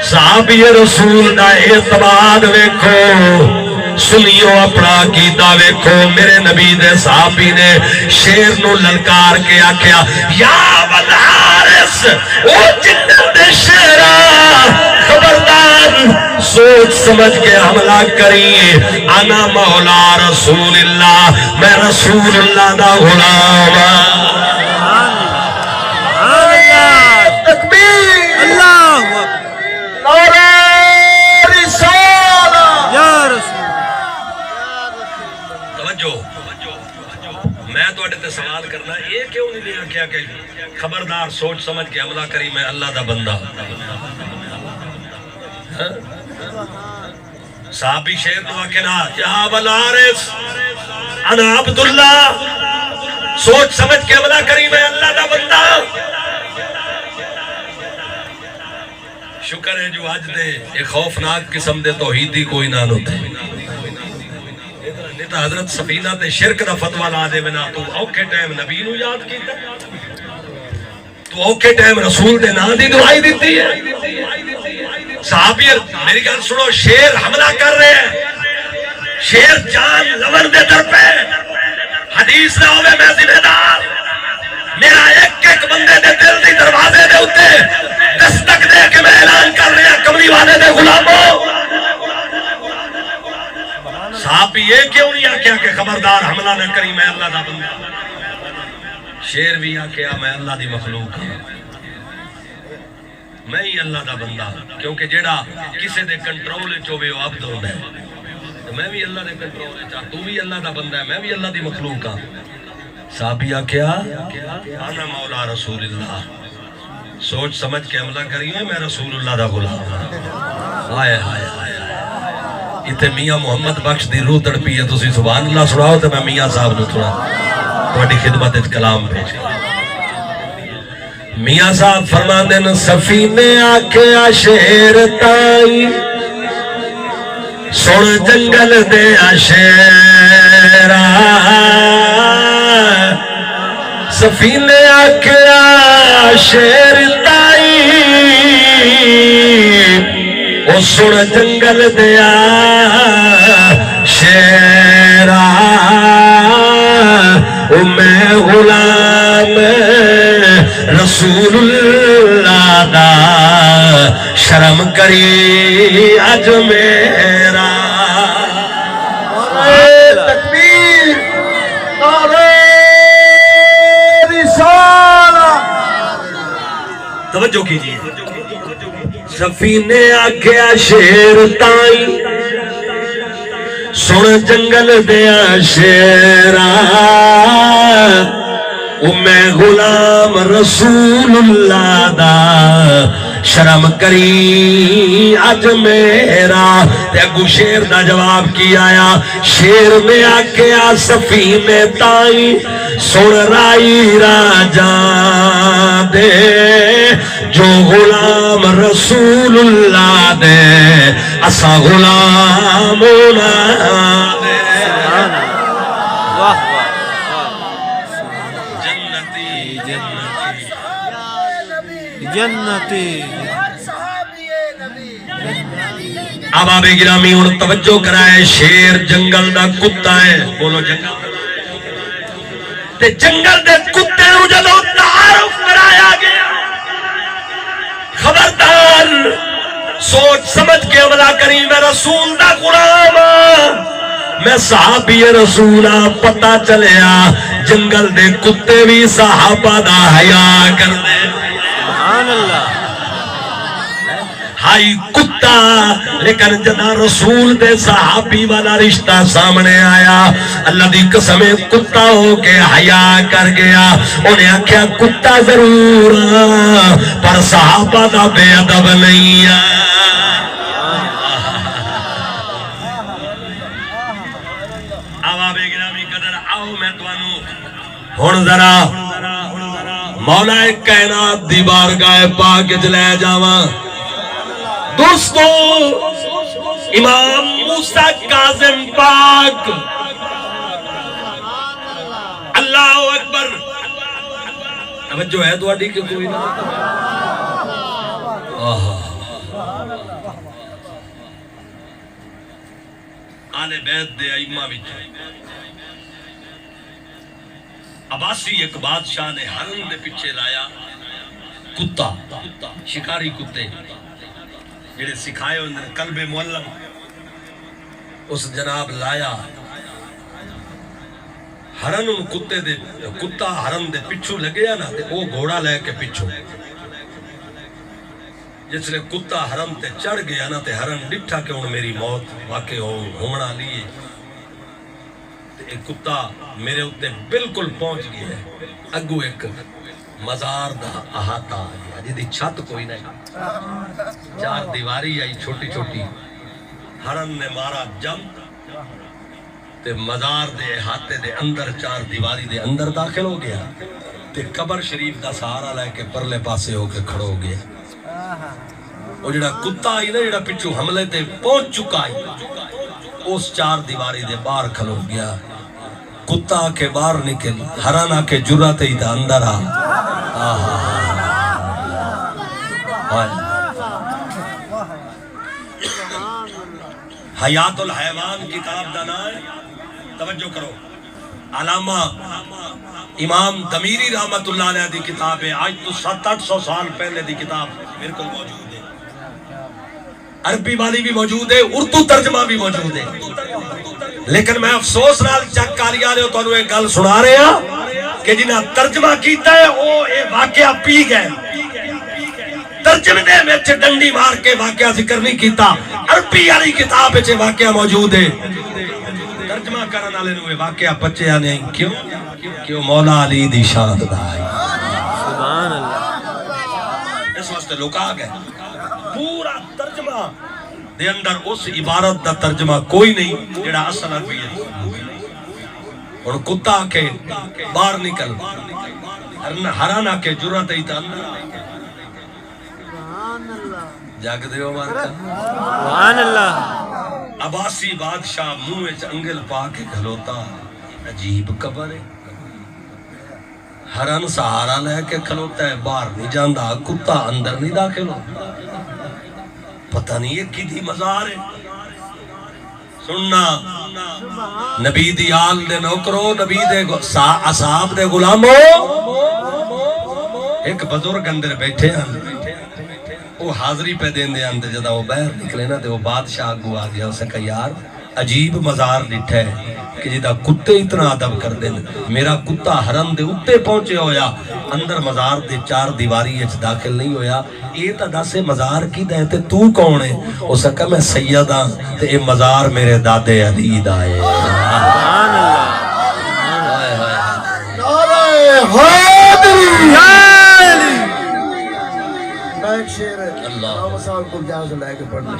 صحابی رسول دا اعتماد ویکھو سنیو اپنا عقیدہ ویکھو میرے نبی دے صحابی نے شیر نو للکار کے آکھیا یا والحارس او جنت دے شیرہ خبردار سوچ سمجھ کے حملہ کری انا مولا رسول اللہ میں رسول اللہ دا غلام تکبیر اللہ نعرہ رسالہ یا رسول میں تو اٹھتے سوال کرنا یہ کیوں نہیں لیا کیا کہ خبردار سوچ سمجھ کے عملہ کری میں اللہ دا بندہ صحابی شیر دعا کے نا یا والحارس انا عبداللہ سوچ سمجھ کے عملہ کری میں اللہ دا بندہ شکر ہے جو آج دے ایک خوفناک قسم دے توحیدی کوئی نہ ہوتے نہیں تو حضرت سفینہ تے شرک دا فتوہ لا دے بنا تو اوکے ٹائم نبی نو یاد کیتا تو اوکے ٹائم رسول دے نا دی دعائی دیتی ہے صحابی میری گل سنو شیر حملہ کر رہے ہیں شیر جان لون دے در پہ حدیث نہ ہوئے میں ذمہ دار میرا ایک ایک بندے دے دل دی دروازے دے ہوتے دستک دے کے میں اعلان کر رہے ہیں کملی والے دے غلاموں صحابی یہ کیوں نہیں آکیا کہ خبردار حملہ نہ کری میں اللہ دا بندہ شیر بھی آکیا میں اللہ دی مخلوق ہوں میں ہی اللہ دا بندہ کیونکہ جیڑا کسے دے کنٹرول چوبے ہو عبد ہوتا ہے میں بھی اللہ دے کنٹرول چاہ تو بھی اللہ دا بندہ ہے میں بھی اللہ دی مخلوق ہوں صحابی آکیا انا مولا رسول اللہ سوچ سمجھ کے عملہ کریے میں رسول اللہ دا غلام آئے آئے آئے اتنے میاں محمد بخش دی روح تڑپی ہے تو سبحان اللہ سناؤ تو میں میاں صاحب نو تھوڑا تھوڑی خدمت کلام بھیج میاں صاحب فرمان دین سفینے آکے شیر تائی سن جنگل دے شیرہ سفینے آکے شیر تائی او سن جنگل دیا شیرہ او میں غلام رسول اللہ دا شرم کری اج میرا تکبیر نعرہ رسالہ توجہ کیجئے سفینے آکھیا شیر تائی سن جنگل دیا شیرہ او میں غلام رسول اللہ دا شرم کری اج میرا تے اگو شیر دا جواب کی آیا شیر میں آکھیا سفینے تائی سن رائی راجان دے جو غلام رسول اللہ دے اسا غلام اونا دے جنتی جنتی اب آبے گرامی ان توجہ کرائے شیر جنگل دا کتا ہے بولو جنگل تے جنگل دے کتے نو جدو تعارف کرایا گیا خبردار سوچ سمجھ کے عملہ کری میں رسول دا غلام میں صحابی رسولہ پتہ چلیا جنگل دے کتے بھی صحابہ دا حیا کر دے سبحان اللہ ہائی کتا لیکن جدا رسول دے صحابی والا رشتہ سامنے آیا اللہ دی قسم کتا ہو کے حیا کر گیا انہیں آکھیا کتا ضرور پر صحابہ دا بے ادب نہیں ہے ہن ذرا مولا کائنات دی بارگاہ پاک وچ لے جاواں دوستو امام موسیٰ کاظم پاک اللہ اکبر توجہ ہے تواڈی کہ کوئی نہ آل بیت دے ائمہ وچ عباسی ایک بادشاہ نے حرم دے پیچھے لایا کتا شکاری کتے جڑے سکھائے انہیں قلب معلم اس جناب لایا حرم کتے دے کتا حرم دے پچھو لگیا نا وہ گھوڑا لے کے پچھو جس لئے کتا حرم تے چڑھ گیا نا تے حرم ڈٹھا کہ انہیں میری موت واقع ہونا لیے ایک کتا میرے ہوتے بالکل پہنچ گیا ہے اگو ایک مزار دا احاطہ آیا جدی چھت کوئی نہیں چار دیواری آئی چھوٹی چھوٹی حرم نے مارا جم تے مزار دے احاطے دے اندر چار دیواری دے اندر داخل ہو گیا تے قبر شریف دا سہارا لے کے پرلے پاسے ہو کے کھڑو ہو گیا وہ جڑا کتا آئی نا جڑا پچھو حملے تے پہنچ چکا آئی اس چار دیواری دے باہر کھلو گیا کتا کے باہر نکل ہرانا کے جرات ہی دا اندر حیات الحیوان کتاب دا نام توجہ کرو علامہ امام دمیری رحمت اللہ علیہ دی کتاب ہے آج تو 700-800 سال پہلے دی کتاب میرے کو موجود ہے عربی والی بھی موجود ہے اردو ترجمہ بھی موجود ہے لیکن میں افسوس نال چک کالیا رہے ہو تو انہوں ایک گل سنا رہے ہیں کہ جنہاں ترجمہ کیتا ہے وہ اے واقعہ پی گئے ترجمے دے میں ڈنڈی مار کے واقعہ ذکر نہیں کیتا عربی والی کتاب ہے واقعہ موجود ہے ترجمہ کرنے والے نے واقعہ بچیا نہیں کیوں مولا علی دی شان دا ہے سبحان اللہ اس واسطے لوکا گئے پورا ترجمہ دے اندر اس عبارت دا ترجمہ کوئی نہیں جڑا اصل عربی ہے اور کتا کے باہر نکل ہرانا کے جرات ہی تا اندر جاگ دیو مارکا سبحان اللہ عباسی بادشاہ منہ انگل پا کے کھلوتا عجیب قبر ہے ہرن سہارا لے کے کھلوتا ہے باہر نہیں جاندہ کتا اندر نہیں داخل ہو پتہ نہیں یہ کی تھی مزار ہے سننا نبی دی آل دے نوکرو نبی دے اصحاب دے غلامو ایک بزرگ اندر بیٹھے ہیں وہ حاضری پہ دین دے اندر جدا وہ باہر نکلے نا تے وہ بادشاہ آگو آ گیا اسے کہا یار عجیب مزار ڈٹھا ہے کہ جدا کتے اتنا ادب کر دیں میرا کتا حرم دے اتے پہنچے ہویا اندر مزار دے چار دیواری اچ داخل نہیں ہویا یہ تا داسے مزار کی دے تے تو کون ہے اسے کہا میں سیدہ تے یہ مزار میرے دادے علی دا ہے سبحان اللہ نعرہ حیدری ایک شعر ہے اللہ مسال کو جہاں سے لے کے پڑھنا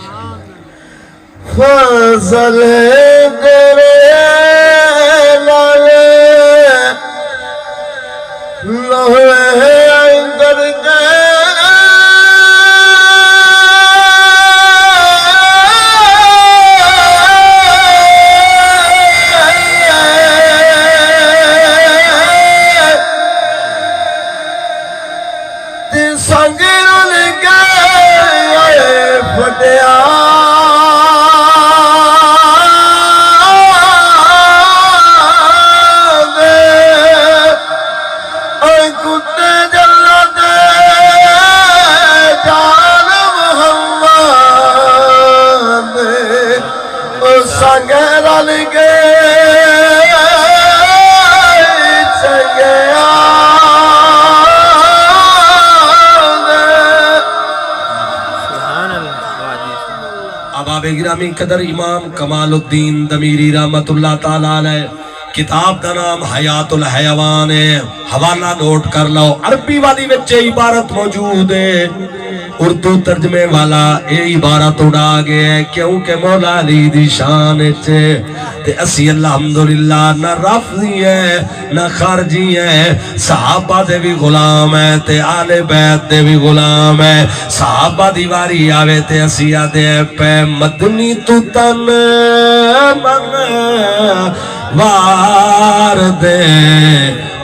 فضل کرے لالے لوہے اندر جناب گرامی قدر امام کمال الدین دمیری رحمت اللہ تعالی علیہ کتاب دا نام حیات الحیوان ہے، حوالہ نوٹ کر لو، عربی والی وچے عبارت موجود ہے، اردو ترجمے والا اے عبارت اڑا گیا ہے کیونکہ مولا علی دی شان تے اسی الحمدللہ نہ رافضی ہے نہ خارجی ہے، صحابہ دے بھی غلام ہے تے آل بیت دے بھی غلام ہے، صحابہ دی واری آوے تے اسی آدھے پہ مدنی تو تن من وار دے،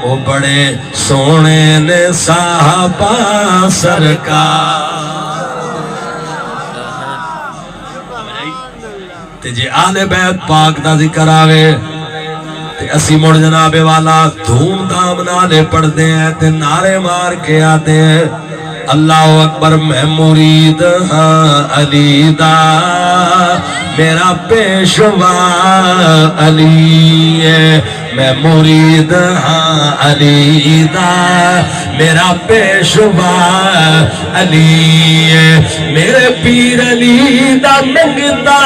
او بڑے سونے نے صحابہ سرکار تے جے آل بیت پاک دا ذکر آوے تے اسی مڑ جناب والا دھوم دھام نالے پڑھ دے ہیں تے نعرے مار کے آتے ہیں اللہ اکبر میں مرید ہاں علی دا میرا پیشوا علی ہے، میں مرید ہاں علی دا میرا پیشوا علی ہے، میرے پیر علی دا منگتا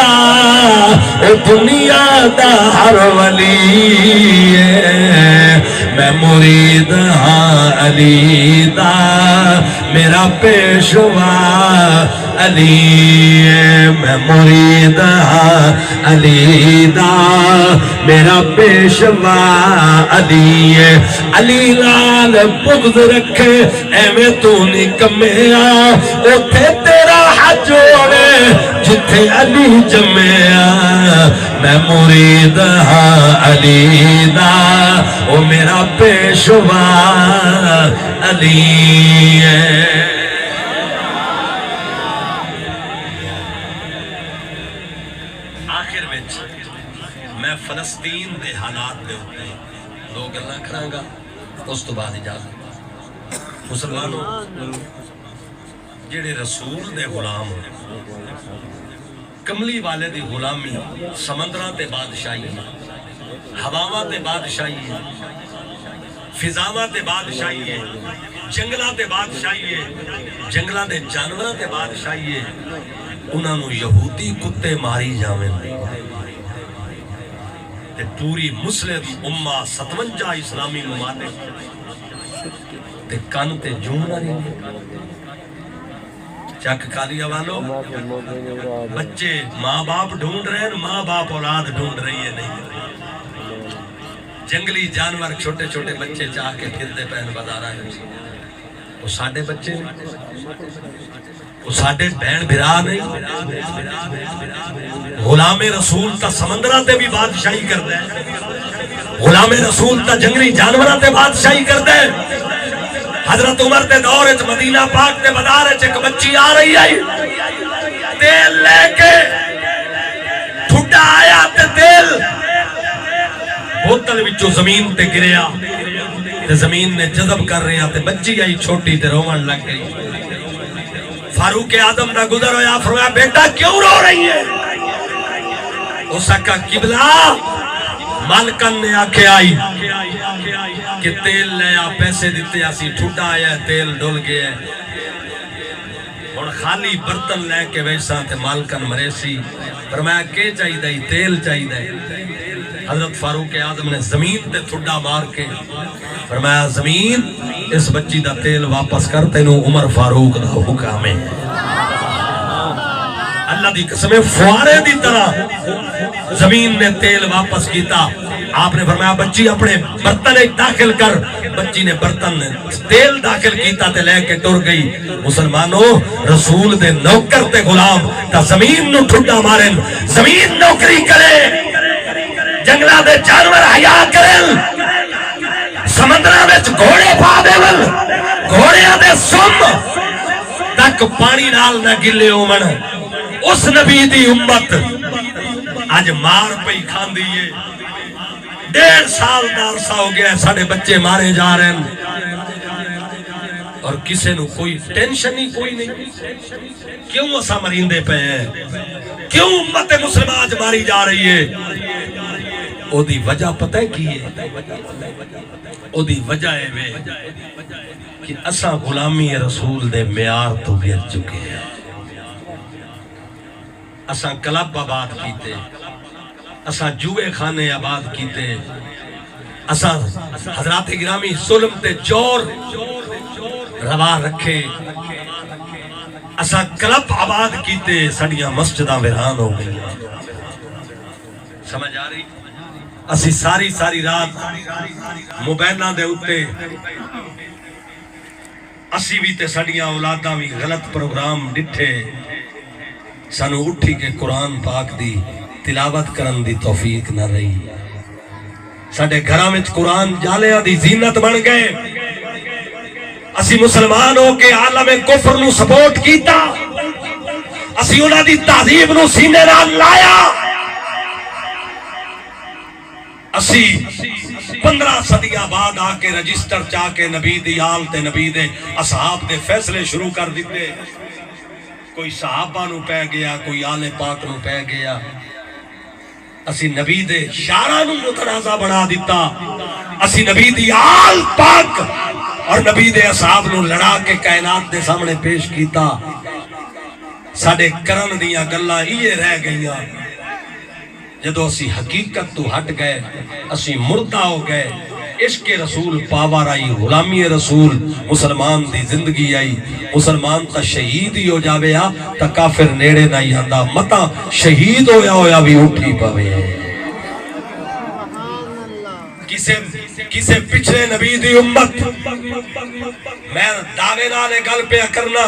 اے دنیا دا ہر ولی ہے، میں مرید ہاں علی دا میرا پیشوا علی ہے، میں مرید ہاں علی دا میرا پیشوا علی ہے، علی لال بغض رکھے ایویں تو نہیں کمیا اوتھے تیرا حج ہوے جتھے علی جمیا، میں مرید ہاں علی دا او میرا پیشوا علی ہے۔ آخر وچ میں فلسطین دے حالات دے اوپر دو گلاں کراں گا، اس تو بعد اجازت۔ مسلمانوں جڑے رسول دے غلام کملی والے دی غلامی سمندراں تے بادشاہی ہواواں تے بادشاہی فضاواں تے بادشاہی ہے، جنگلاں تے بادشاہی ہے، جنگلاں دے جانوراں تے بادشاہی ہے، انہاں نو یہودی کتے ماری جاویں تے پوری مسلم امہ 57 اسلامی ممالک تے کن تے جون نہ رہی چک کالیا والو، بچے ماں باپ ڈھونڈ رہے ہیں، ماں باپ اولاد ڈھونڈ رہی ہے نہیں، جنگلی جانور چھوٹے چھوٹے بچے چاہ کے پھرتے پہن بازارہ ہیں، وہ ساڑھے بچے نہیں، وہ ساڑھے بہن بھرا نہیں، غلام رسول تا سمندرہ تے بھی بادشاہی کر دے، غلام رسول تا جنگلی جانورہ تے بادشاہی کر دے۔ حضرت عمر تے دور اچ مدینہ پاک تے بدار اچ ایک بچی آ رہی آئی، تیل لے کے ٹھڈا آیا تے تیل بوتل وچوں زمین تے گریا تے زمین نے جذب کر رہا تے بچی آئی چھوٹی تے رومن لگ گئی۔ فاروق اعظم دا گزر ہویا، فرمایا بیٹا کیوں رو رہی ہے؟ اس کا قبلہ مالکن نے آکھے آئی کہ تیل لیا پیسے دیتے آسی ٹھوٹا آیا تیل ڈول گیا اور خالی برتن لے کے ویسا تے مالکن مرے سی، فرمایا کہ چاہی دائی تیل چاہی دائی۔ حضرت فاروق اعظم نے زمین تے ٹھوٹا مار کے فرمایا زمین اس بچی دا تیل واپس کر تینوں عمر فاروق دا حکام ہے۔ اللہ دی قسمیں فوارے دی طرح زمین نے تیل واپس کیتا۔ آپ نے فرمایا بچی اپنے برتن ایک داخل کر، بچی نے برتن تیل داخل کیتا تے لے کے ٹر گئی۔ مسلمانوں رسول دے نوکر تے غلام تا زمین نو ٹھڈا مارن، زمین نوکری کرے، جنگلہ دے جانور حیا کرن، سمندرہ وچ گھوڑے پا دیول، گھوڑیاں دے سم تک پانی نال نہ گلے ہومن، اس نبی دی امت آج مار پئی کھان دیئے۔ 1.5 سال دا عرصہ ہو گیا ساڑھے بچے مارے جا رہے ہیں اور کسے نو کوئی ٹینشن ہی کوئی نہیں۔ کیوں اسا مریندے پہ ہیں؟ کیوں امت مسلمہ آج ماری جا رہی ہے؟ او دی وجہ پتہ ہے کی ہے؟ او دی وجہ ہے کہ اسا غلامی رسول دے معیار تو گر چکے ہیں۔ اساں کلب آباد کیتے، اساں جوئے خانے آباد کیتے، اساں حضرات گرامی ظلم تے جور روا رکھے، اساں کلب آباد کیتے، سڑیاں مسجداں ویران ہو گئی۔ سمجھ آ رہی؟ اسی ساری رات موبائلاں دے اتے اسی بھی تے سڑیاں اولاداں بھی غلط پروگرام ڈٹھے، سانو اٹھی کے قرآن پاک دی تلاوت کرن دی توفیق نہ رہی۔ ساڈے گھراں وچ قرآن جالیاں دی زینت بن گئے، اسی مسلمان ہو کے عالم کفر نو سپورٹ کیتا، اسی انہاں دی تہذیب نو سینے نال لایا، اسی 15 صدیاں بعد آ کے رجسٹر چاہ کے نبی دی آل تے نبی دے اصحاب دے فیصلے شروع کر دیتے، کوئی صحابہ نو پہ گیا، کوئی آل پاک نو پہ گیا، اسی نبی دے شارہ نو متنازع بنا دیتا، اسی نبی دی آل پاک اور نبی دے اصحاب نو لڑا کے کائنات دے سامنے پیش کیتا۔ ساڑے کرن دیاں گلاں یہ رہ گئیاں، جدو اسی حقیقت تو ہٹ گئے، اسی مردہ ہو گئے، عشق رسول پاور آئی، غلامی رسول مسلمان دی زندگی آئی، مسلمان تا شہید ہی ہو جاوے ہاں تا کافر نیڑے نہیں آندا، متا شہید ہویا بھی اٹھی پوے۔ کسے پچھلے نبی دی امت، میں دعوے نالے گل پہ کرنا،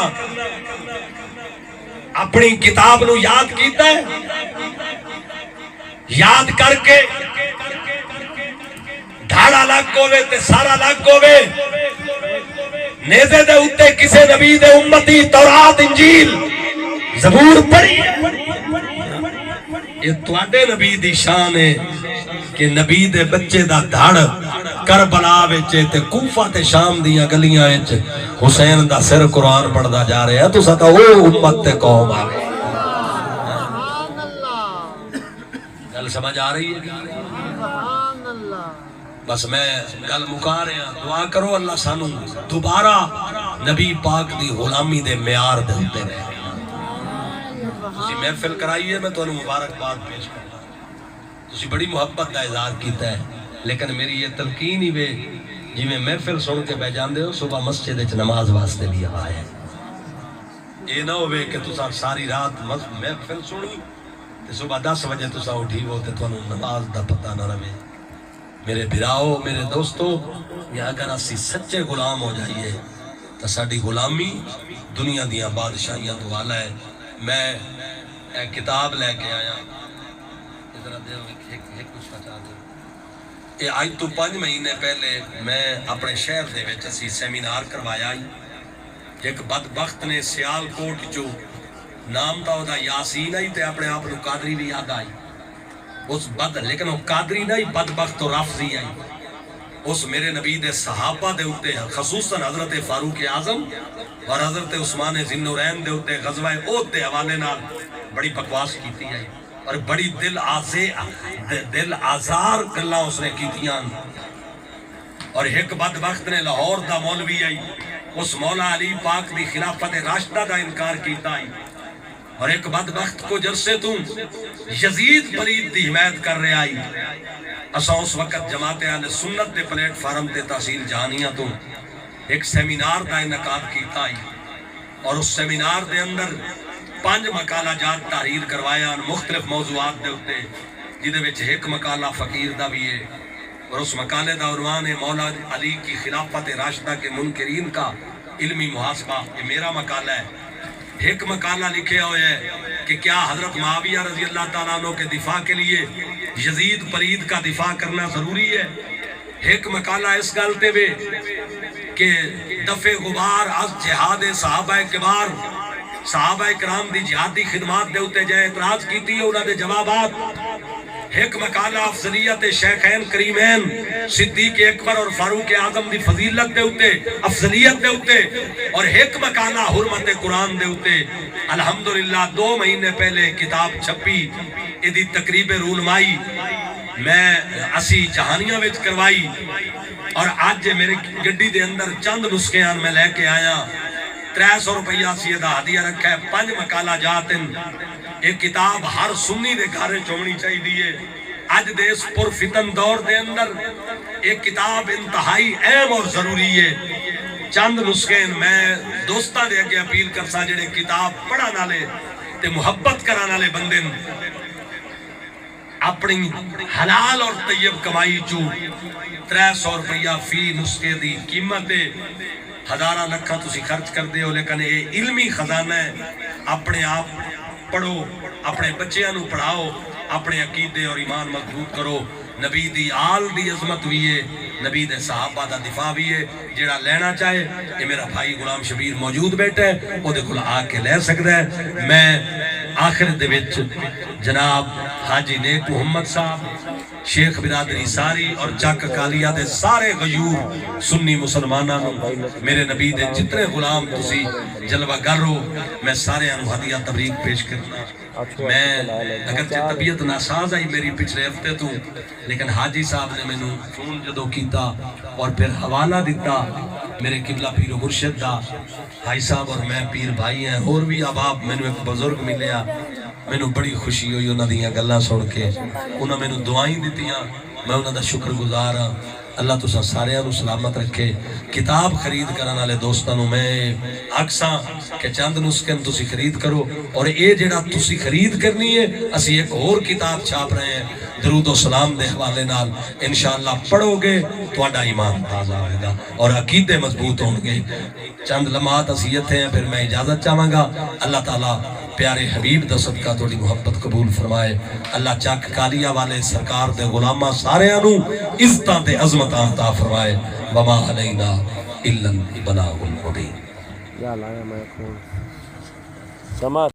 اپنی کتاب نو یاد کیتا ہے، یاد کر کے دھاڑا لگ گوے تے سارا لگ گوے، نیزے دے اتے کسے نبی دے امتی تورات انجیل زبور پڑھی، یہ تواڈے نبی دی شان ہے کہ نبی دے بچے دا دھڑ کربلا وچ تے کوفہ تے شام دیاں گلیاں وچ حسین دا سر قرآن پڑھدا جا رہا ہے، تساں تاں او امت تے قوم آ گئے۔ گل سمجھ آ رہی ہے؟ بس میں گل مکا رہا، دعا کرو اللہ سانو دوبارہ نبی پاک دی غلامی دے معیار دے ہوتے رہے۔ تسی محفل کرائیے، میں تو مبارکباد پیش کرنا، تسی بڑی محبت کا اظہار کیتا ہے، لیکن میری یہ تلقین ہی وے جی میں محفل سن کے بہ جاندے ہو، صبح مسجد وچ نماز واسطے بھی آئے، یہ نہ ہوئے کہ تساں ساری رات محفل سنی تے صبح 10 بجے تساں اٹھی ہو تے تانوں نماز دا پتہ نہ رہے۔ میرے بھراؤ، میرے دوستو، یہ اگر اسی سچے غلام ہو جائیے تو ساڈی غلامی دنیا دیاں بادشاہیاں تو والا ہے۔ میں ایک کتاب لے کے آیا، ذرا دے ایک کچھ بتا دو۔ یہ آج تو 5 مہینے پہلے میں اپنے شہر دے وچ اسی سیمینار کروایا، ایک بدبخت نے سیال کوٹ جو نام تا دا یاسین آئی تے اپنے آپ نو قادری بھی یاد آئی، اس لیکن وہ قادری نہیں، بدبخت و رافضی آئی، اس میرے نبی دے صحابہ دے اتے خصوصاً حضرت فاروق اعظم اور حضرت عثمان ذی النورین دے اتے غزوہ احد دے حوالے نال بڑی بکواس کیتی ہے اور بڑی دل آزار گلاں اس نے کیتیاں۔ اور ایک بدبخت نے لاہور دا مولوی آئی، اس مولا علی پاک دی خلافت راشدہ دا انکار کیتا آئی، اور ایک بدبخت کو جرسے تو یزید پرید دی حمایت کر رہے آئی۔ اساں اس وقت جماعت اہل سنت دے پلیٹ فارم تے تحصیل جہانیاں تو ایک سیمینار دا انعقاد کیتا آئی، اور اس سیمینار دے اندر 5 مقالہ جات تحریر کروایا مختلف موضوعات دے اتے، جدے وچ ایک مقالہ فقیر دا بھی ہے، اور اس مقالے دا عنوان ہے مولا علی کی خلافت راشدہ کے منکرین کا علمی محاسبہ۔ یہ میرا مقالہ ہے۔ ایک مقالہ لکھے ہوئے ہے کہ کیا حضرت معاویہ رضی اللہ تعالیٰ عنہ کے دفاع کے لیے یزید پرید کا دفاع کرنا ضروری ہے۔ ایک مقالہ اس گالتے ہوئے کہ دفع غبار از جہاد صحابہ کبار، صحابہ کرام دی جہادی خدمات دے اتے جائے اعتراض کیتی ہے، انہاں دے جوابات۔ ایک مقالہ افضلیت شیخین کریمین صدیق اکبر اور فاروق اعظم دی فضیلت دے اتے، افضلیت دے اتے، اور ایک مقالہ حرمت قرآن دے اتے۔ الحمدللہ 2 مہینے پہلے کتاب چھپی، ادھی تقریب رونمائی میں اسی جہانیاں وچ کروائی، اور آج میرے گڈی دے اندر چند نسخیان میں لے کے آیا۔ 300 روپیہ سیدہ ہدیہ رکھا ہے، 5 مقالہ جاتن یہ کتاب ہر سنی دے گھر ہونی چاہیے. اج دے اس پرفتن دور دے اندر ایک کتاب انتہائی اہم اور ضروری ہے. چند نسخے میں دوستاں دے اگے اپیل کرساں جڑے کتاب پڑھن والے تے محبت کرن والے بندے اپنی حلال اور طیب کمائی چو 300 روپیہ فی نسخے دی قیمت ہے. ہزارہ لکھا تسی خرچ کر دے ہو لیکن یہ علمی خزانہ ہے. اپنے آپ پڑھو, اپنے بچیاں نو پڑھاؤ, اپنے عقیدے اور ایمان مضبوط کرو. نبی دی آل دی عظمت بھی ہے, نبی دے صحابہ دا دفاع بھی ہے. جڑا لینا چاہے یہ میرا بھائی غلام شبیر موجود بیٹھا ہے, وہ دے کھل آ کے لے سکتا ہے. میں آخر دے وچ جناب حاجی نیک محمد صاحب, شیخ برادری ساری اور چک کالیا دے سارے غیور سنی مسلمانہ میرے نبی دے جتنے غلام تسی جلوہ گر ہو, میں سارے انو ہدیہ تبریک پیش کرنا. میں اگرچہ طبیعت ناساز آئی میری پچھلے ہفتے تو, لیکن حاجی صاحب نے میں فون جدو کیتا اور پھر حوالہ دیتا میرے قبلہ پیر و مرشد دا. بھائی صاحب اور میں پیر بھائی ہیں, اور بھی احباب. میں ایک بزرگ ملیا, میں بڑی خوشی ہوئی انہاں دیاں گلاں سن کے. انہاں میں دعائیں دیتیاں, میں انہاں دا شکر گزار ہاں. اللہ تساں سارے انو سلامت رکھے. کتاب خرید کرن والے دوستاں نو میں آکھساں کہ چند نسخے تسی خرید کرو, اور اے جڑا تسی خرید کرنی ہے اسی ایک اور کتاب چھاپ رہے ہیں درود و سلام دے حوالے نال. انشاءاللہ پڑھو گے تہاڈا ایمان تازہ ہوئے گا اور عقیدے مضبوط ہون گے. چند لمحات اسیتیں ہیں, پھر میں اجازت چاہواں گا. اللہ تعالیٰ پیارے حبیب دا صدقہ توڑی محبت قبول فرمائے. اللہ چاک کالیا والے سرکار دے غلامہ سارے انو عزتاں تے عظمتاں عطا فرمائے. وما علینا الا البلاغ المبین. یا لایا میں خون سمات